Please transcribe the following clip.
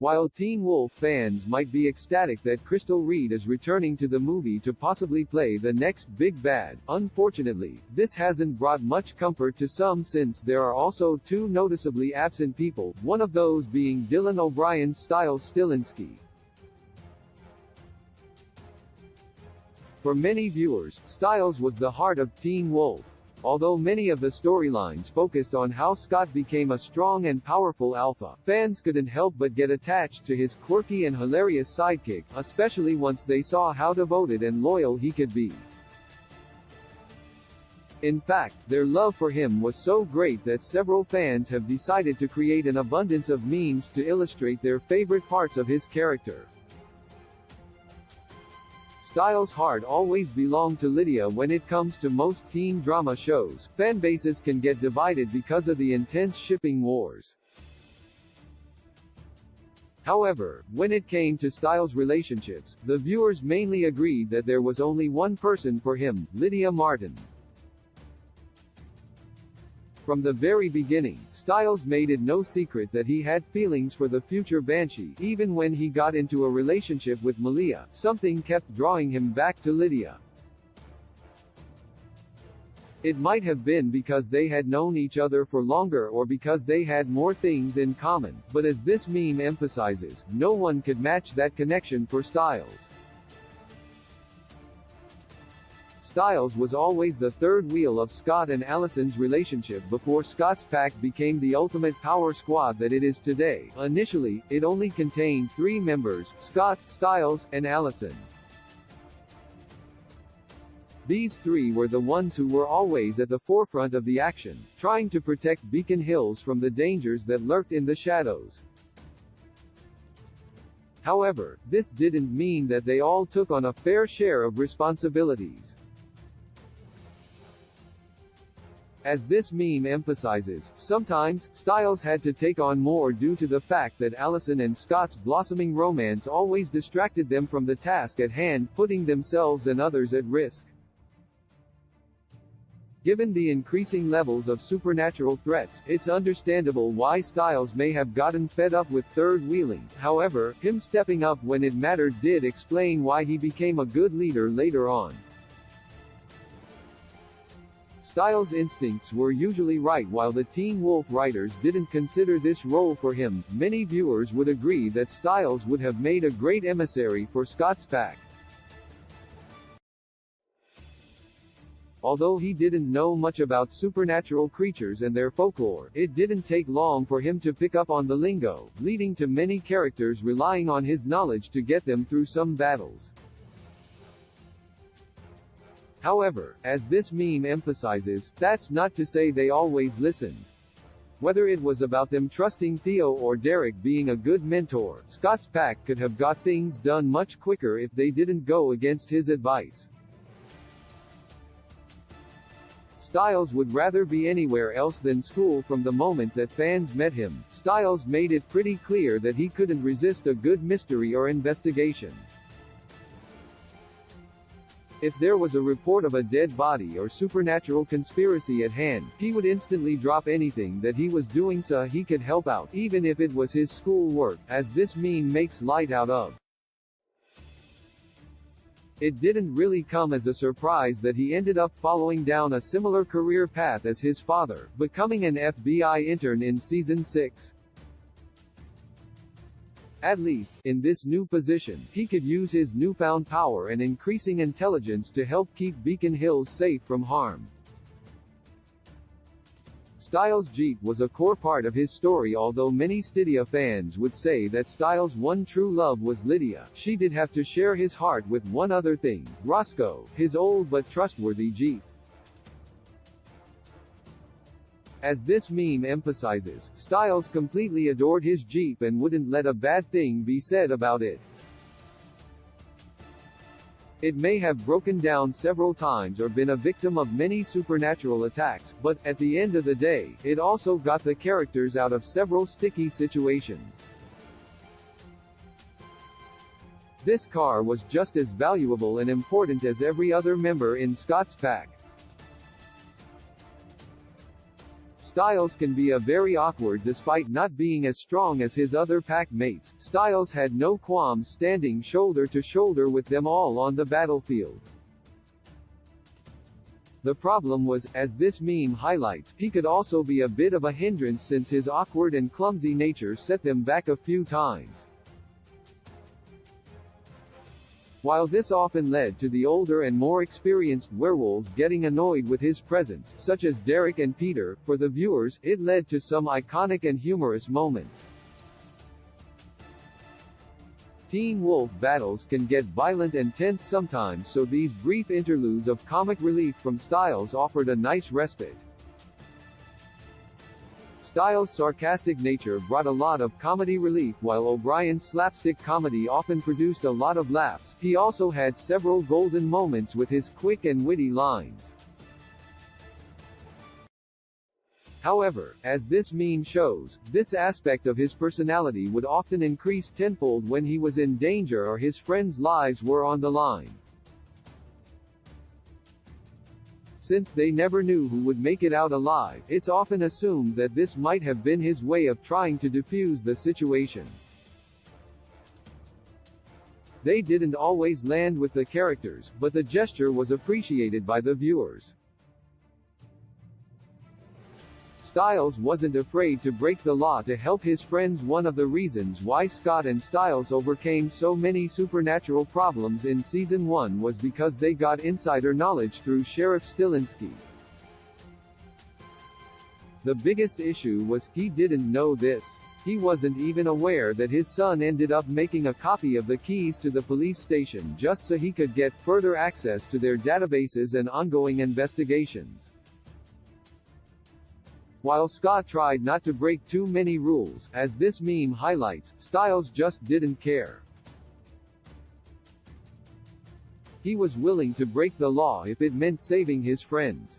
While Teen Wolf fans might be ecstatic that Crystal Reed is returning to the movie to possibly play the next big bad, unfortunately, this hasn't brought much comfort to some since there are also two noticeably absent people, one of those being Dylan O'Brien's Stiles Stilinski. For many viewers, Stiles was the heart of Teen Wolf. Although many of the storylines focused on how Scott became a strong and powerful alpha, fans couldn't help but get attached to his quirky and hilarious sidekick, especially once they saw how devoted and loyal he could be. In fact, their love for him was so great that several fans have decided to create an abundance of memes to illustrate their favorite parts of his character. Stiles' heart always belonged to Lydia. When it comes to most teen drama shows, fan bases can get divided because of the intense shipping wars. However, when it came to Stiles' relationships, the viewers mainly agreed that there was only one person for him, Lydia Martin. From the very beginning, Stiles made it no secret that he had feelings for the future Banshee. Even when he got into a relationship with Malia, something kept drawing him back to Lydia. It might have been because they had known each other for longer or because they had more things in common, but as this meme emphasizes, no one could match that connection for Stiles. Stiles was always the third wheel of Scott and Allison's relationship before Scott's pack became the ultimate power squad that it is today. Initially, it only contained 3 members, Scott, Stiles, and Allison. These 3 were the ones who were always at the forefront of the action, trying to protect Beacon Hills from the dangers that lurked in the shadows. However, this didn't mean that they all took on a fair share of responsibilities. As this meme emphasizes, sometimes, Stiles had to take on more due to the fact that Allison and Scott's blossoming romance always distracted them from the task at hand, putting themselves and others at risk. Given the increasing levels of supernatural threats, it's understandable why Stiles may have gotten fed up with third-wheeling. However, him stepping up when it mattered did explain why he became a good leader later on. Stiles' instincts were usually right while the Teen Wolf writers didn't consider this role for him. Many viewers would agree that Stiles would have made a great emissary for Scott's pack. Although he didn't know much about supernatural creatures and their folklore, it didn't take long for him to pick up on the lingo, leading to many characters relying on his knowledge to get them through some battles. However, as this meme emphasizes, that's not to say they always listened. Whether it was about them trusting Theo or Derek being a good mentor, Scott's pack could have got things done much quicker if they didn't go against his advice. Stiles would rather be anywhere else than school from the moment that fans met him. Stiles made it pretty clear that he couldn't resist a good mystery or investigation. If there was a report of a dead body or supernatural conspiracy at hand, he would instantly drop anything that he was doing so he could help out, even if it was his school work, as this meme makes light out of. It didn't really come as a surprise that he ended up following down a similar career path as his father, becoming an FBI intern in Season 6. At least, in this new position, he could use his newfound power and increasing intelligence to help keep Beacon Hills safe from harm. Stiles' Jeep was a core part of his story. Although many Stydia fans would say that Stiles' one true love was Lydia, she did have to share his heart with one other thing, Roscoe, his old but trustworthy Jeep. As this meme emphasizes, Stiles completely adored his Jeep and wouldn't let a bad thing be said about it. It may have broken down several times or been a victim of many supernatural attacks, but, at the end of the day, it also got the characters out of several sticky situations. This car was just as valuable and important as every other member in Scott's pack. Stiles can be a very awkward despite not being as strong as his other pack mates. Stiles had no qualms standing shoulder to shoulder with them all on the battlefield. The problem was, as this meme highlights, he could also be a bit of a hindrance since his awkward and clumsy nature set them back a few times. While this often led to the older and more experienced werewolves getting annoyed with his presence, such as Derek and Peter, for the viewers, it led to some iconic and humorous moments. Teen Wolf battles can get violent and tense sometimes, so these brief interludes of comic relief from Stiles offered a nice respite. Stiles' sarcastic nature brought a lot of comedy relief while O'Brien's slapstick comedy often produced a lot of laughs. He also had several golden moments with his quick and witty lines. However, as this meme shows, this aspect of his personality would often increase tenfold when he was in danger or his friends' lives were on the line. Since they never knew who would make it out alive, it's often assumed that this might have been his way of trying to defuse the situation. They didn't always land with the characters, but the gesture was appreciated by the viewers. Stiles wasn't afraid to break the law to help his friends. One of the reasons why Scott and Stiles overcame so many supernatural problems in Season 1 was because they got insider knowledge through Sheriff Stilinski. The biggest issue was, he didn't know this. He wasn't even aware that his son ended up making a copy of the keys to the police station just so he could get further access to their databases and ongoing investigations. While Scott tried not to break too many rules, as this meme highlights, Stiles just didn't care. He was willing to break the law if it meant saving his friends.